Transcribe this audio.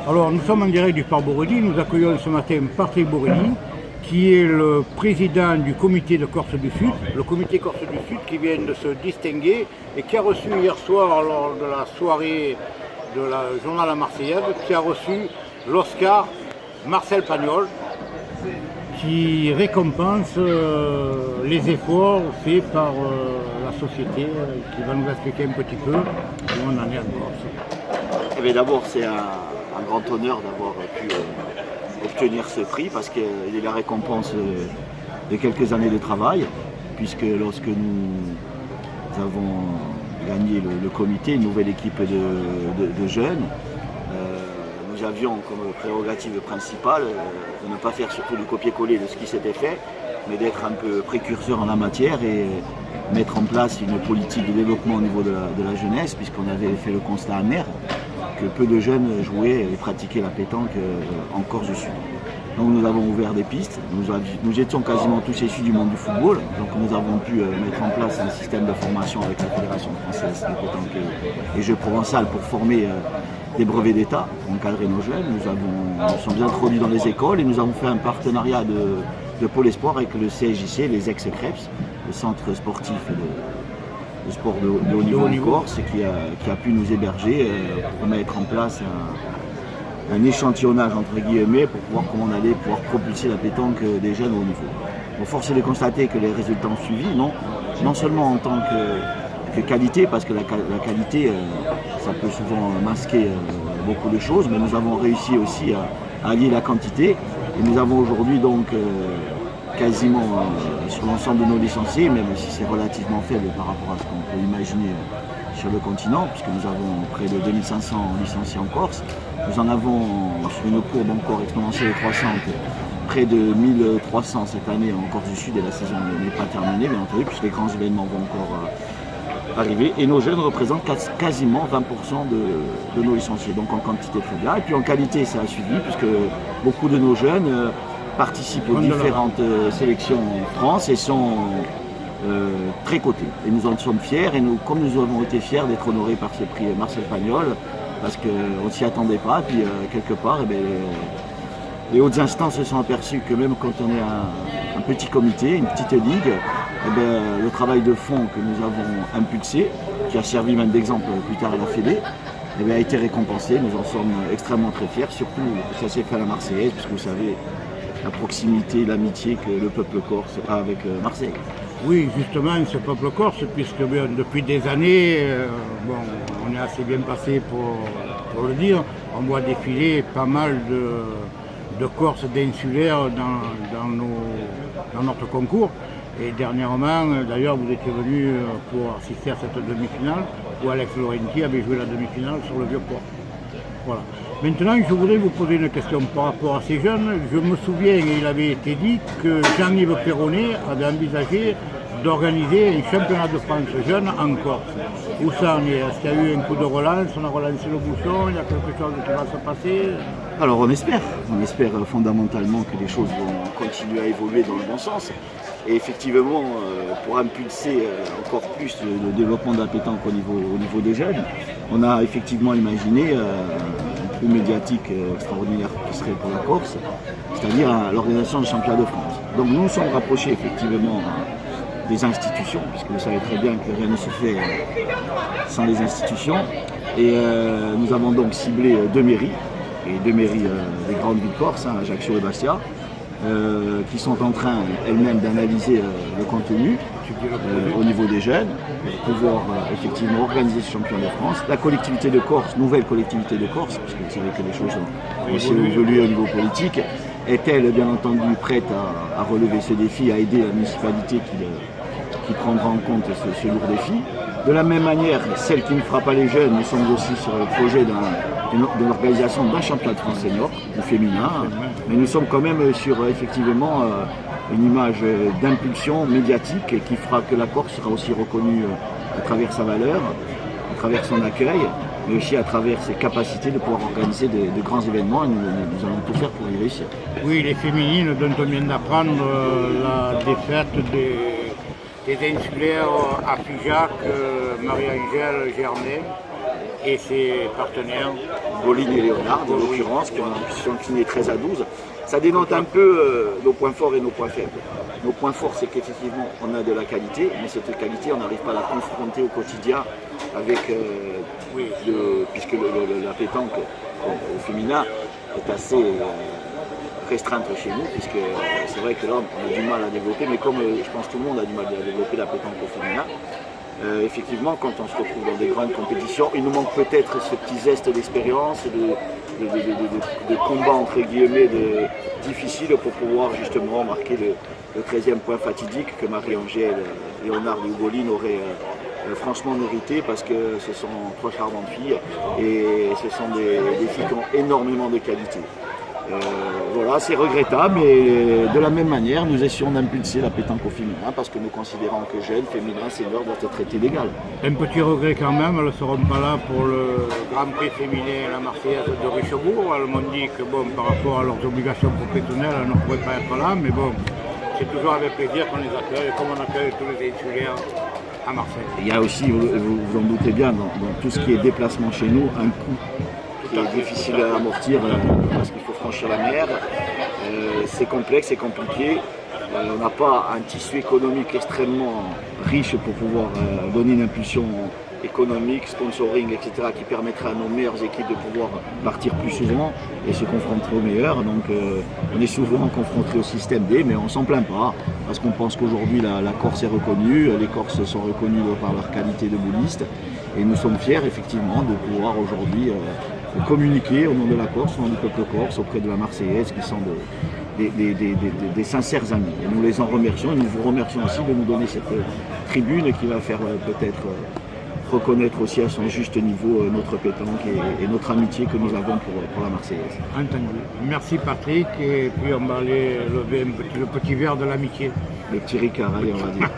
Alors, nous sommes en direct du Parc Borelli. Nous accueillons ce matin Patrick Borelli, qui est le président du comité de Corse du Sud, le comité Corse du Sud qui vient de se distinguer et qui a reçu hier soir, lors de la soirée de la journal La Marseillaise, qui a reçu l'Oscar Marcel Pagnol, qui récompense les efforts faits par la société, qui va nous expliquer un petit peu où on en est en Corse. Eh bien, d'abord, c'est un grand honneur d'avoir pu obtenir ce prix parce qu'il est la récompense de quelques années de travail, puisque lorsque nous avons gagné le comité, une nouvelle équipe de jeunes, nous avions comme prérogative principale de ne pas faire surtout du copier-coller de ce qui s'était fait, mais d'être un peu précurseur en la matière et mettre en place une politique de développement au niveau de la jeunesse, puisqu'on avait fait le constat amer que peu de jeunes jouaient et pratiquaient la pétanque en Corse du Sud. Donc nous avons ouvert des pistes, nous étions quasiment tous issus du monde du football, donc nous avons pu mettre en place un système de formation avec la Fédération française de pétanque et jeux provençal pour former des brevets d'État, pour encadrer nos jeunes. Nous sommes introduits dans les écoles et nous avons fait un partenariat de Pôle Espoir avec le CSJC, les ex-CREPS, le centre sportif de sport de haut niveau en Corse, qui a pu nous héberger pour mettre en place un échantillonnage entre guillemets pour voir comment on allait pouvoir propulser la pétanque des jeunes au haut niveau. Bon, force est de constater que les résultats ont suivi, non seulement en tant que qualité, parce que la qualité ça peut souvent masquer beaucoup de choses, mais nous avons réussi aussi à allier la quantité et nous avons aujourd'hui donc quasiment sur l'ensemble de nos licenciés, même si c'est relativement faible par rapport à ce qu'on peut imaginer sur le continent, puisque nous avons près de 2500 licenciés en Corse. Nous en avons sur une courbe encore exponentielle et croissante, près de 1300 cette année en Corse du Sud, et la saison n'est pas terminée, bien entendu, puisque les grands événements vont encore arriver. Et nos jeunes représentent quasiment 20% de nos licenciés, donc en quantité très bien. Et puis en qualité, ça a suivi, puisque beaucoup de nos jeunes participent aux différentes sélections en France et sont très cotés. Et nous en sommes fiers, et comme nous avons été fiers d'être honorés par ce prix Marcel Pagnol, parce qu'on ne s'y attendait pas, puis quelque part, les hautes instances se sont aperçues que même quand on est un petit comité, une petite ligue, le travail de fond que nous avons impulsé, qui a servi même d'exemple plus tard à la Fédé, a été récompensé. Nous en sommes extrêmement très fiers, surtout que ça s'est fait à la Marseillaise, puisque vous savez la proximité, l'amitié que le peuple corse a avec Marseille. Oui, justement, ce peuple corse, puisque depuis des années, on est assez bien passé pour le dire, on voit défiler pas mal de Corses d'insulaires dans notre concours. Et dernièrement, d'ailleurs, vous étiez venu pour assister à cette demi-finale, où Alex Laurenti avait joué la demi-finale sur le Vieux-Port. Voilà. Maintenant, je voudrais vous poser une question par rapport à ces jeunes. Je me souviens, il avait été dit que Jean-Yves Perronnet avait envisagé d'organiser un championnat de France jeune en Corse. Où ça en est? Est-ce qu'il y a eu un coup de relance? On a relancé le bouchon? Il y a quelque chose qui va se passer? Alors on espère fondamentalement que les choses vont continuer à évoluer dans le bon sens. Et effectivement, pour impulser encore plus le développement de la pétanque au niveau des jeunes, on a effectivement imaginé un coup médiatique extraordinaire qui serait pour la Corse, c'est-à-dire l'organisation du championnat de France. Donc nous nous sommes rapprochés effectivement des institutions, puisque vous savez très bien que rien ne se fait sans les institutions. Et nous avons donc ciblé deux mairies des grandes villes corses, Ajaccio et Bastia, qui sont en train elles-mêmes d'analyser le contenu au niveau des jeunes, pour pouvoir effectivement organiser ce championnat de France. La collectivité de Corse, nouvelle collectivité de Corse, parce que vous savez que les choses ont aussi évolué au niveau politique, est-elle bien entendu prête à relever ce défi, à aider la municipalité qui prendra en compte ce lourd défi. De la même manière, celle qui ne fera pas les jeunes, nous sommes aussi sur le projet de l'organisation d'un championnat de France senior, du féminin, mais nous sommes quand même sur effectivement une image d'impulsion médiatique qui fera que la Corse sera aussi reconnue à travers sa valeur, à travers son accueil, mais aussi à travers ses capacités de pouvoir organiser de grands événements, et nous allons tout faire pour y réussir. Oui, les féminines dont on vient d'apprendre la défaite des insulaires à Figeac, Marie-Angèle Germain et ses partenaires. Bolin et Léonard, en l'occurrence, qui sont inclinés 13 à 12. Ça dénote un peu nos points forts et nos points faibles. Nos points forts, c'est qu'effectivement, on a de la qualité, mais cette qualité, on n'arrive pas à la confronter au quotidien avec, puisque la pétanque au féminin est assez restreinte chez nous, puisque c'est vrai que là, on a du mal à développer, mais comme je pense que tout le monde a du mal à développer la pétanque au féminin, effectivement, quand on se retrouve dans des grandes compétitions, il nous manque peut-être ce petit zeste d'expérience, de combat entre guillemets difficile pour pouvoir justement marquer le 13e point fatidique que Marie-Angèle, Léonard et Ugolin auraient franchement mérité, parce que ce sont 3 charmantes filles et ce sont des filles qui ont énormément de qualité. Voilà, c'est regrettable, mais de la même manière, nous essayons d'impulser la pétanque au féminin, parce que nous considérons que jeunes, féminins, seniors doivent être traités d'égal. Un petit regret quand même, elles ne seront pas là pour le Grand Prix féminin à la Marseillaise de Richebourg. Elles m'ont dit que bon, par rapport à leurs obligations professionnelles, elles ne pourraient pas être là, mais bon, c'est toujours avec plaisir qu'on les accueille, comme on accueille tous les insulaires à Marseille. Il y a aussi, vous en doutez bien, dans tout ce qui est déplacement chez nous, un coût qui est difficile à amortir parce qu'il faut franchir la mer. C'est complexe, c'est compliqué. On n'a pas un tissu économique extrêmement riche pour pouvoir donner une impulsion économique, sponsoring, etc., qui permettrait à nos meilleures équipes de pouvoir partir plus souvent et se confronter aux meilleurs. Donc on est souvent confronté au système D, mais on ne s'en plaint pas, parce qu'on pense qu'aujourd'hui la Corse est reconnue, les Corses sont reconnus par leur qualité de boulistes, et nous sommes fiers effectivement de pouvoir aujourd'hui communiquer au nom de la Corse, au nom du peuple corse, auprès de la Marseillaise, qui sont des sincères amis. Et nous les en remercions, et nous vous remercions aussi de nous donner cette tribune qui va faire peut-être reconnaître aussi à son juste niveau notre pétanque et notre amitié que nous avons pour la Marseillaise. Entendu. Merci Patrick, et puis on va aller lever le petit verre de l'amitié. Le petit Ricard, allez, on va dire.